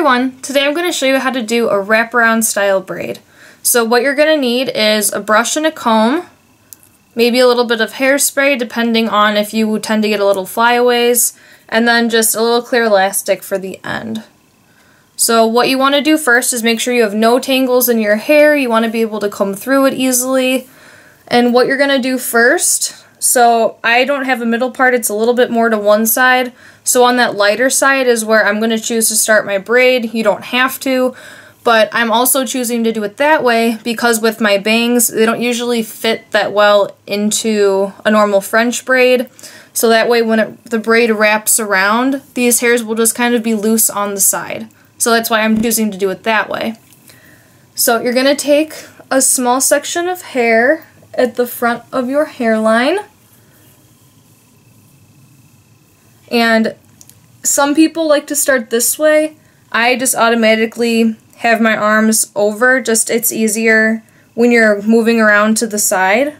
everyone! Today I'm going to show you how to do a wraparound style braid. So what you're going to need is a brush and a comb, maybe a little bit of hairspray depending on if you tend to get a little flyaways, and then just a little clear elastic for the end. So what you want to do first is make sure you have no tangles in your hair. You want to be able to comb through it easily. And what you're going to do first, so I don't have a middle part, it's a little bit more to one side. So on that lighter side is where I'm going to choose to start my braid. You don't have to, but I'm also choosing to do it that way because with my bangs, they don't usually fit that well into a normal French braid. So that way when the braid wraps around, these hairs will just kind of be loose on the side. So that's why I'm choosing to do it that way. So you're going to take a small section of hair at the front of your hairline. And some people like to start this way. I just automatically have my arms over, just it's easier when you're moving around to the side.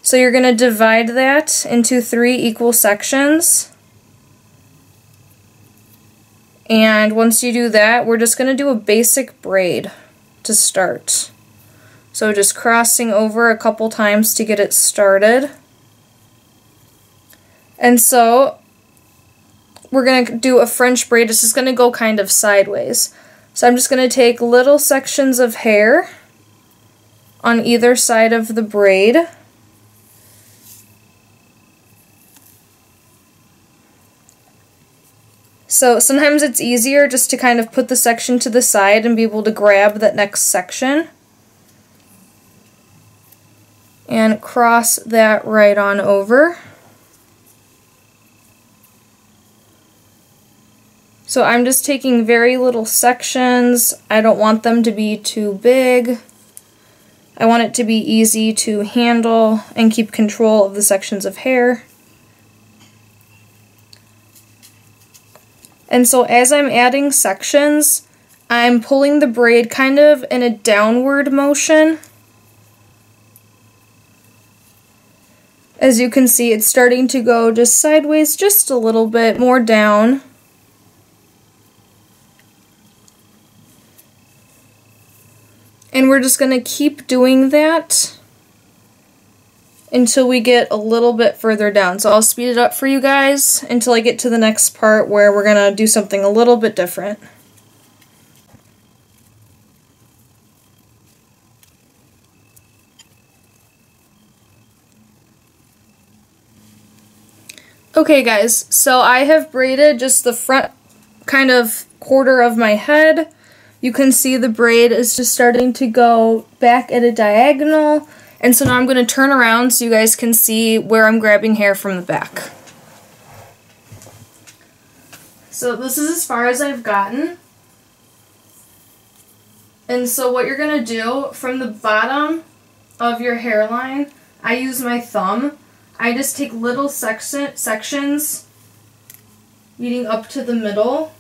So you're going to divide that into 3 equal sections. And once you do that, we're just going to do a basic braid to start. So just crossing over a couple times to get it started. And so we're going to do a French braid. It's just going to go kind of sideways. So I'm just going to take little sections of hair on either side of the braid. So sometimes it's easier just to kind of put the section to the side and be able to grab that next section. And cross that right on over. So I'm just taking very little sections. I don't want them to be too big. I want it to be easy to handle and keep control of the sections of hair. And so as I'm adding sections, I'm pulling the braid kind of in a downward motion. As you can see, it's starting to go just sideways, just a little bit more down. And we're just going to keep doing that until we get a little bit further down. So I'll speed it up for you guys until I get to the next part where we're going to do something a little bit different. Okay guys, so I have braided just the front kind of quarter of my head. You can see the braid is just starting to go back at a diagonal. And so now I'm going to turn around so you guys can see where I'm grabbing hair from the back. So this is as far as I've gotten. And so what you're going to do from the bottom of your hairline, I use my thumb. I just take little sections leading up to the middle.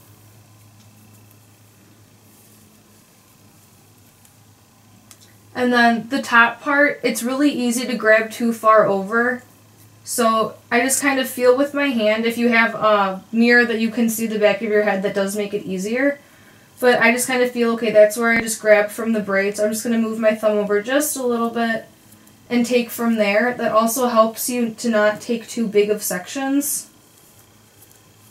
And then the top part, it's really easy to grab too far over. So I just kind of feel with my hand. If you have a mirror that you can see the back of your head, that does make it easier. But I just kind of feel, okay, that's where I just grabbed from the braid. So I'm just going to move my thumb over just a little bit and take from there. That also helps you to not take too big of sections.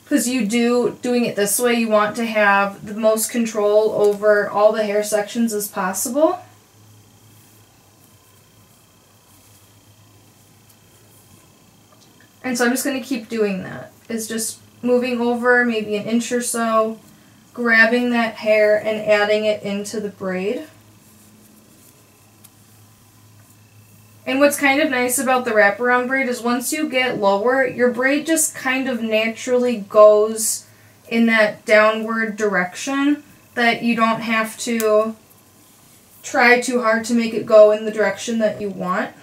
Because doing it this way, you want to have the most control over all the hair sections as possible. And so I'm just going to keep doing that. It's just moving over maybe an inch or so, grabbing that hair and adding it into the braid. And what's kind of nice about the wraparound braid is once you get lower, your braid just kind of naturally goes in that downward direction, that you don't have to try too hard to make it go in the direction that you want.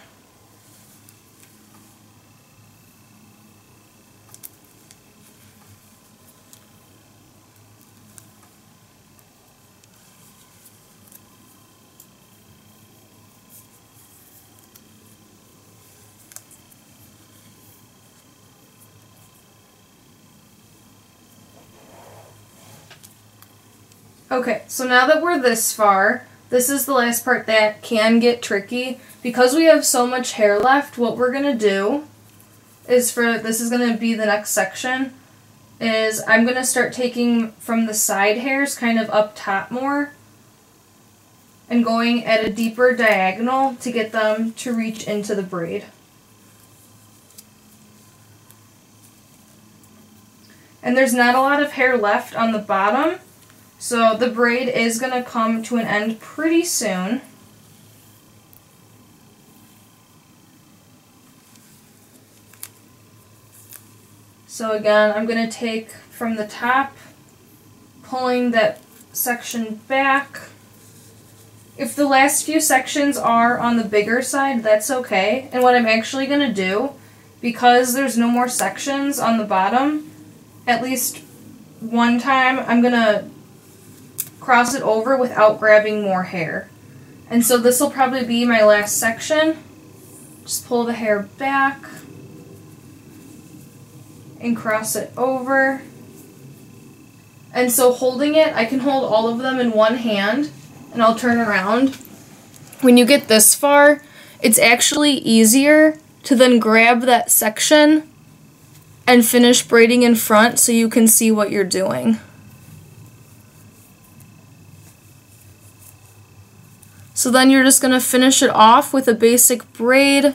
Okay, so now that we're this far, this is the last part that can get tricky. Because we have so much hair left, what we're going to do is this is going to be the next section, is I'm going to start taking from the side hairs kind of up top more and going at a deeper diagonal to get them to reach into the braid. And there's not a lot of hair left on the bottom, so the braid is going to come to an end pretty soon. So again, I'm going to take from the top, pulling that section back. If the last few sections are on the bigger side, that's okay. And what I'm actually going to do, because there's no more sections on the bottom, at least one time I'm going to cross it over without grabbing more hair. And so this will probably be my last section. Just pull the hair back and cross it over. And so holding it, I can hold all of them in one hand, and I'll turn around. When you get this far, it's actually easier to then grab that section and finish braiding in front so you can see what you're doing. So then you're just going to finish it off with a basic braid.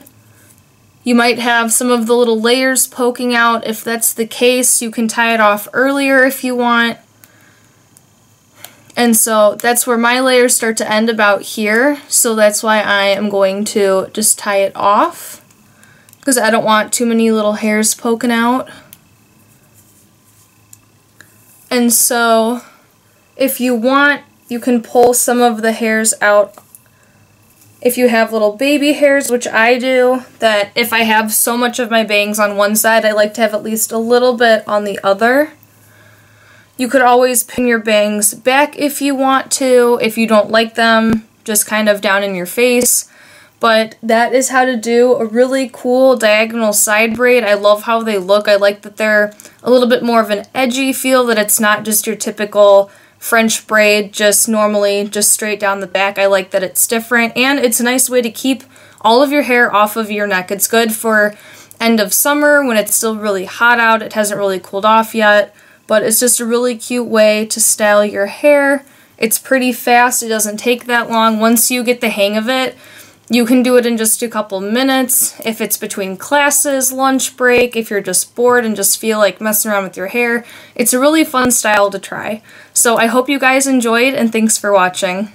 You might have some of the little layers poking out. If that's the case, you can tie it off earlier if you want. And so that's where my layers start to end, about here. So that's why I am going to just tie it off, because I don't want too many little hairs poking out. And so if you want, you can pull some of the hairs out. If you have little baby hairs, which I do, that if I have so much of my bangs on one side, I like to have at least a little bit on the other. You could always pin your bangs back if you want to, if you don't like them just kind of down in your face. But that is how to do a really cool diagonal side braid. I love how they look. I like that they're a little bit more of an edgy feel, that it's not just your typical French braid, just normally just straight down the back. I like that it's different, and it's a nice way to keep all of your hair off of your neck. It's good for end of summer when it's still really hot out. It hasn't really cooled off yet, but it's just a really cute way to style your hair. It's pretty fast. It doesn't take that long. Once you get the hang of it, you can do it in just a couple minutes. If it's between classes, lunch break, if you're just bored and just feel like messing around with your hair, it's a really fun style to try. So I hope you guys enjoyed, and thanks for watching.